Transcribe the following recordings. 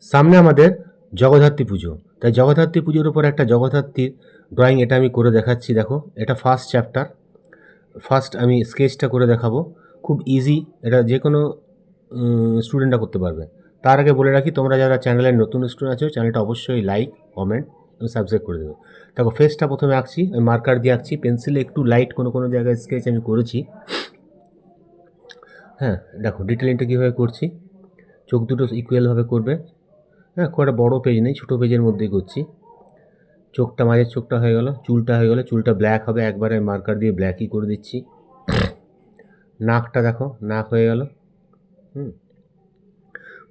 সামনে আমাদের জগদ্ধাত্রী পুজো, তাই জগদ্ধাত্রী পুজোর উপর একটা জগদ্ধাত্রীর ড্রয়িং এটা আমি করে দেখাচ্ছি। দেখো, এটা ফার্স্ট চ্যাপ্টার। ফার্স্ট আমি স্কেচটা করে দেখাবো, খুব ইজি, এটা যে কোনো স্টুডেন্টরা করতে পারবে। তার আগে বলে রাখি, তোমরা যারা চ্যানেলের নতুন স্টুডেন্ট আছো, চ্যানেলটা অবশ্যই লাইক, কমেন্ট এবং সাবস্ক্রাইব করে দেবে। দেখো, ফেসটা প্রথমে আঁকছি, আমি মার্কার দিয়ে আঁকছি, পেন্সিলে একটু লাইট কোনো কোনো জায়গায় স্কেচ আমি করেছি। হ্যাঁ, দেখো ডিটেলিংটা কীভাবে করছি। চোখ দুটো ইকুয়ালভাবে করবে। হ্যাঁ, খুব একটা বড়ো পেজ নেই, ছোটো পেজের মধ্যেই করছি। চোখটা, মাঝের চোখটা হয়ে গেল, চুলটা হয়ে গেল, চুলটা ব্ল্যাক হবে, একবারে মার্কার দিয়ে ব্ল্যাকই করে দিচ্ছি। নাকটা দেখো, নাক হয়ে গেল।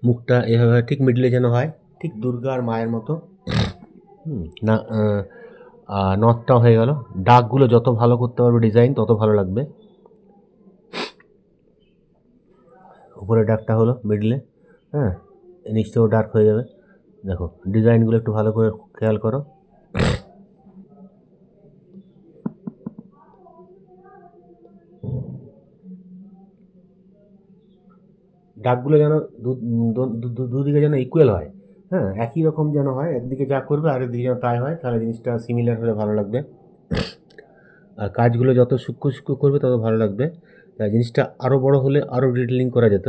মুখটা এভাবে ঠিক মিডলে যেন হয়, ঠিক দুর্গা আর মায়ের মতো। না, নথটাও হয়ে গেল। ডাকগুলো যত ভালো করতে পারবে ডিজাইন, তত ভালো লাগবে। উপরে ডাকটা হলো মিডলে, হ্যাঁ, নিচটাও ডার্ক হয়ে যাবে। দেখো ডিজাইনগুলো একটু ভালো করে খেয়াল করো। ডাকগুলো যেন দুদিকে যেন ইকুয়াল হয়, হ্যাঁ, একই রকম যেন হয়। একদিকে যা করবে আরেক দিকে যেন তাই হয়, তাহলে জিনিসটা সিমিলার হলে ভালো লাগবে। আর কাজগুলো যত সূক্ষ্ম সূক্ষ্ম করবে তত ভালো লাগবে। তাই জিনিসটা আরও বড় হলে আরও ডিটেলিং করা যেত।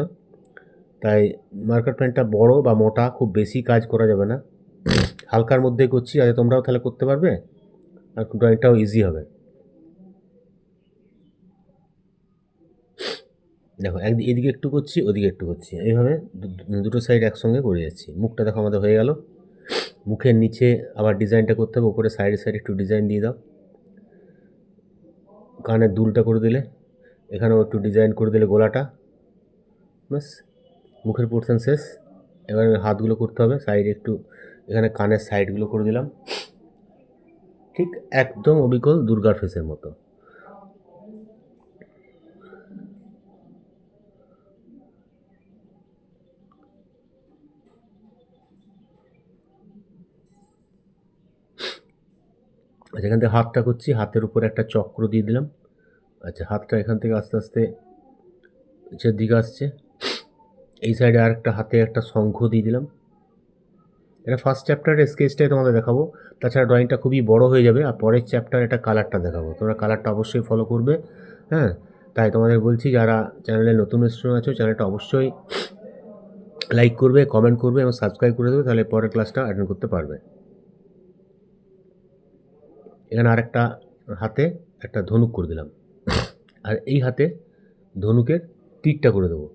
তাই মার্কার পেনটা বড় বা মোটা, খুব বেশি কাজ করা যাবে না, হালকার মধ্যেই করছি, যাতে তোমরাও তাহলে করতে পারবে আর ড্রয়িংটাও ইজি হবে। দেখো, এদিকে একটু করছি, ওদিকে একটু করছি, এইভাবে দুটো সাইড একসঙ্গে করে যাচ্ছি। মুখটা দেখো আমাদের হয়ে গেল। মুখের নিচে আবার ডিজাইনটা করতে হবে, উপরে সাইডে সাইডে একটু ডিজাইন দিয়ে দাও। কানের দুলটা করে দিলে, এখানেও একটু ডিজাইন করে দিলে গোলাটা, ব্যাস মুখের পোর্শন শেষ। এবার হাতগুলো করতে হবে, সাইডে একটু, এখানে কানের সাইডগুলো করে দিলাম, ঠিক একদম অবিকল দুর্গার ফেসের মতো। আচ্ছা, এখান থেকে হাতটা করছি, হাতের উপরে একটা চক্র দিয়ে দিলাম। আচ্ছা, হাতটা এখান থেকে আস্তে আস্তে নিচের দিকে আসছে। এই সাইডে আর একটা হাতে একটা শঙ্খ দিয়ে দিলাম। এটা ফার্স্ট চ্যাপ্টারের স্কেচটাই তোমাদের দেখাবো, তাছাড়া ড্রয়িংটা খুবই বড় হয়ে যাবে। আর পরের চ্যাপ্টার এটা কালারটা দেখাবো, তোমরা কালারটা অবশ্যই ফলো করবে। হ্যাঁ, তাই তোমাদের বলছি, যারা চ্যানেলে নতুন স্টুডেন্ট আছো, চ্যানেলটা অবশ্যই লাইক করবে, কমেন্ট করবে এবং সাবস্ক্রাইব করে দেবে, তাহলে পরের ক্লাসটা অ্যাটেন্ড করতে পারবে। এখানে আরেকটা হাতে একটা ধনুক করে দিলাম, আর এই হাতে ধনুকের তীরটা করে দেবো।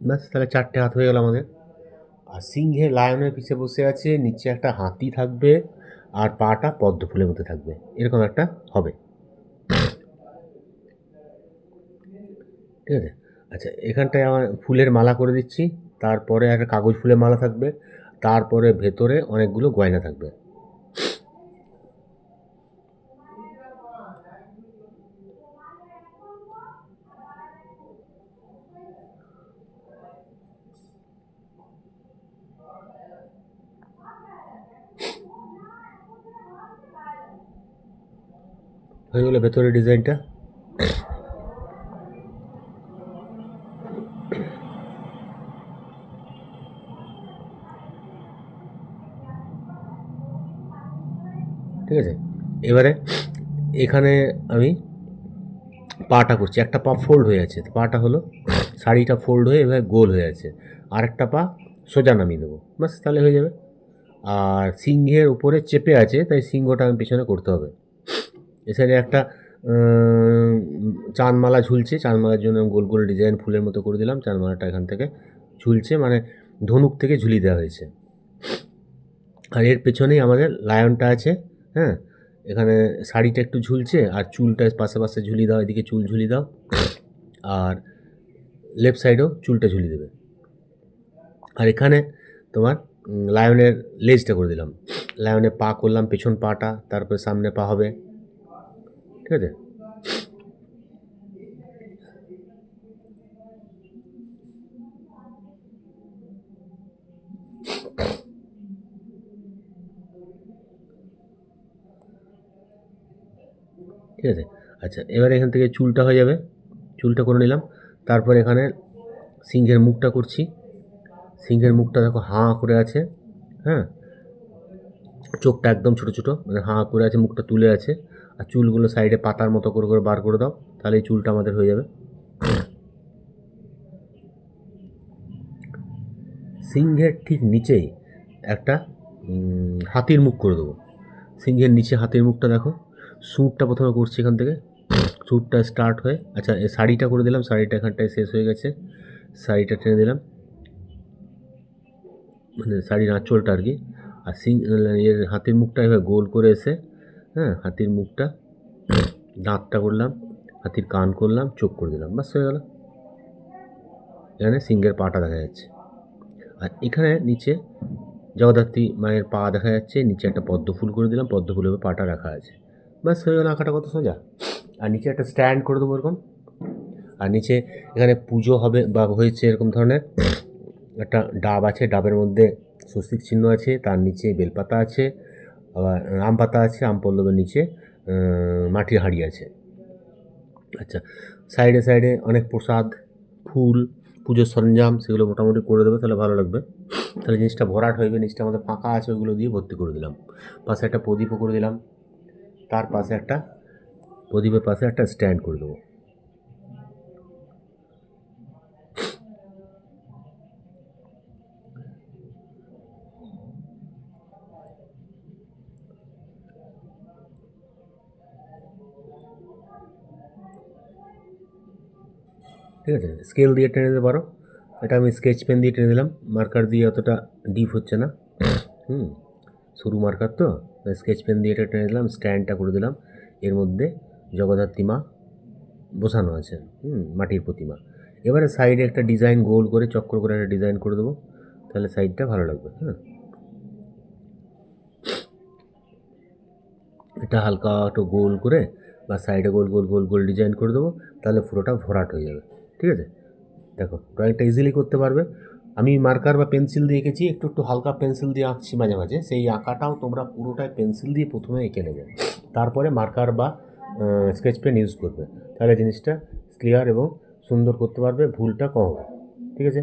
ব্যাস, তাহলে 4টে হাত হয়ে গেল আমাদের। আর সিংহে লায়নের পিছে বসে আছে, নিচে একটা হাতি থাকবে, আর পাটা পদ্ম ফুলের মধ্যে থাকবে, এরকম একটা হবে। ঠিক আছে। আচ্ছা, এখানটায় আমার ফুলের মালা করে দিচ্ছি, তারপরে একটা কাগজ ফুলের মালা থাকবে, তারপরে ভেতরে অনেকগুলো গয়না থাকবে। হয়ে গেলো ভেতরের ডিজাইনটা। ঠিক আছে, এবারে এখানে আমি পাটা করছি, একটা পা ফোল্ড হয়ে আছে, পাটা হলো, শাড়িটা ফোল্ড হয়ে এভাবে গোল হয়ে আছে, আর একটা পা সোজা নামিয়ে দেবো, ব্যাস তাহলে হয়ে যাবে। আর সিংহের উপরে চেপে আছে, তাই সিংহটা আমি পিছনে করতে হবে। এ সাইডে একটা চাঁদমালা ঝুলছে, চাঁদমালার জন্য গোল গোল ডিজাইন ফুলের মতো করে দিলাম। চাঁদমালাটা এখান থেকে ঝুলছে, মানে ধনুক থেকে ঝুলিয়ে দেওয়া হয়েছে। আর এর পেছনেই আমাদের লায়নটা আছে। হ্যাঁ, এখানে শাড়িটা একটু ঝুলছে, আর চুলটা পাশে পাশে ঝুলিয়ে দাও, এদিকে চুল ঝুলিয়ে দাও, আর লেফট সাইডেও চুলটা ঝুলিয়ে দেবে। আর এখানে তোমার লায়নের লেজটা করে দিলাম, লায়নের পা করলাম, পেছন পাটা, তারপরে সামনে পা হবে। ঠিক আছে, ঠিক আছে। আচ্ছা, এবারে এখান থেকে চুলটা হয়ে যাবে, চুলটা করে নিলাম। তারপর এখানে সিংহের মুখটা করছি, সিংহের মুখটা দেখো হাঁ করে আছে, হ্যাঁ, চোখটা একদম ছোটো ছোটো, মানে হাঁ করে আছে, মুখটা তুলে আছে, আর চুলগুলো সাইডে পাতার মতো করে করে বার করে দাও, তাহলে এই চুলটা আমাদের হয়ে যাবে। সিংহের ঠিক নিচেই একটা হাতির মুখ করে দেবো। সিংহের নিচে হাতির মুখটা দেখো। স্যুটটা প্রথমে করছি এখান থেকে, স্যুটটা স্টার্ট হয়ে, আচ্ছা এই শাড়িটা করে দিলাম, শাড়িটা এখানটায় শেষ হয়ে গেছে, শাড়িটা টেনে দিলাম, মানে শাড়ির আঁচলটা আর কি। আর এর হাতির মুখটা এভাবে গোল করে এসে, হ্যাঁ, হাতির মুখটা, দাঁতটা করলাম, হাতির কান করলাম, চোখ করে দিলাম, বাস হয়ে গেল। এখানে সিংহের পাটা দেখা যাচ্ছে, আর এখানে নিচে জগদ্ধাত্রী মায়ের পা দেখা যাচ্ছে, নিচে একটা পদ্ম ফুল করে দিলাম, পদ্ম ফুলের পাটা রাখা আছে, বাস হয়ে গেল। আঁকাটা কত সোজা। আর নিচে একটা স্ট্যান্ড করে দেবো এরকম, আর নিচে এখানে পুজো হবে বা হয়েছে এরকম ধরনের একটা ডাব আছে, ডাবের মধ্যে স্বস্তিক চিহ্ন আছে, তার নিচে বেলপাতা আছে, আবার আম পাতা আছে, আম পল্লবের নিচে মাটির হাঁড়ি আছে। আচ্ছা, সাইডে সাইডে অনেক প্রসাদ, ফুল, পুজোর সরঞ্জাম, সেগুলো মোটামুটি করে দেবে, তাহলে ভালো লাগবে। তাহলে জিনিসটা ভরাট হয়ে যাবে। নিচটা আমাদের ফাঁকা আছে, ওইগুলো দিয়ে ভর্তি করে দিলাম। পাশে একটা প্রদীপও করে দিলাম, তার পাশে একটা প্রদীপের পাশে একটা স্ট্যান্ড করে দেবো। ঠিক আছে, স্কেল দিয়ে টেনে দিতে পারো, এটা আমি স্কেচ পেন দিয়ে টেনে দিলাম, মার্কার দিয়ে অতটা ডিপ হচ্ছে না, সরু মার্কার তো, স্কেচ পেন দিয়ে এটা টেনে দিলাম, স্ট্যান্ডটা করে দিলাম। এর মধ্যে জগদ্ধাত্রী মা বসানো আছে, মাটির প্রতিমা। এবারে সাইডে একটা ডিজাইন গোল করে চক্র করে একটা ডিজাইন করে দেবো, তাহলে সাইডটা ভালো লাগবে। হ্যাঁ, এটা হালকা একটু গোল করে বা সাইডে গোল গোল গোল গোল ডিজাইন করে দেবো, তাহলে পুরোটা ভরাট হয়ে যাবে। ঠিক আছে, দেখো ড্রয়িংটা ইজিলি করতে পারবে। আমি মার্কার বা পেন্সিল দিয়ে এঁকেছি, একটু একটু হালকা পেন্সিল দিয়ে আঁকছি মাঝে মাঝে, সেই আঁকাটাও তোমরা পুরোটাই পেন্সিল দিয়ে প্রথমে এঁকে নেবে, তারপরে মার্কার বা স্কেচ পেন ইউজ করবে, তাহলে জিনিসটা ক্লিয়ার এবং সুন্দর করতে পারবে, ভুলটা কম হবে। ঠিক আছে,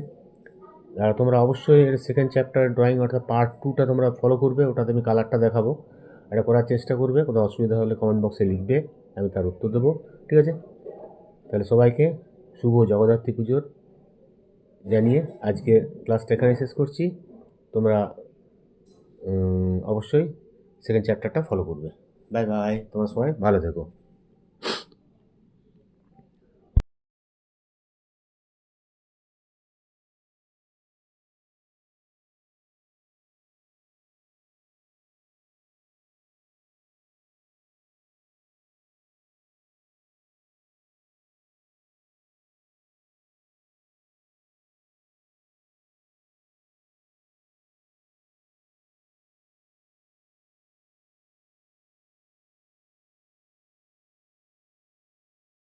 আর তোমরা অবশ্যই এর সেকেন্ড চ্যাপ্টার ড্রয়িং অর্থাৎ পার্ট 2টা তোমরা ফলো করবে, ওটাতে আমি কালারটা দেখাবো, এটা করার চেষ্টা করবে। কোথাও অসুবিধা হলে কমেন্ট বক্সে লিখবে, আমি তার উত্তর দেবো। ঠিক আছে, তাহলে সবাইকে শুভ জগদ্ধাত্রী পুজোর জানিয়ে আজকে ক্লাসটা এখানে শেষ করছি। তোমরা অবশ্যই সেকেন্ড চ্যাপ্টারটা ফলো করবে। বাই বাই, তোমরা সবাই ভালো থেকো।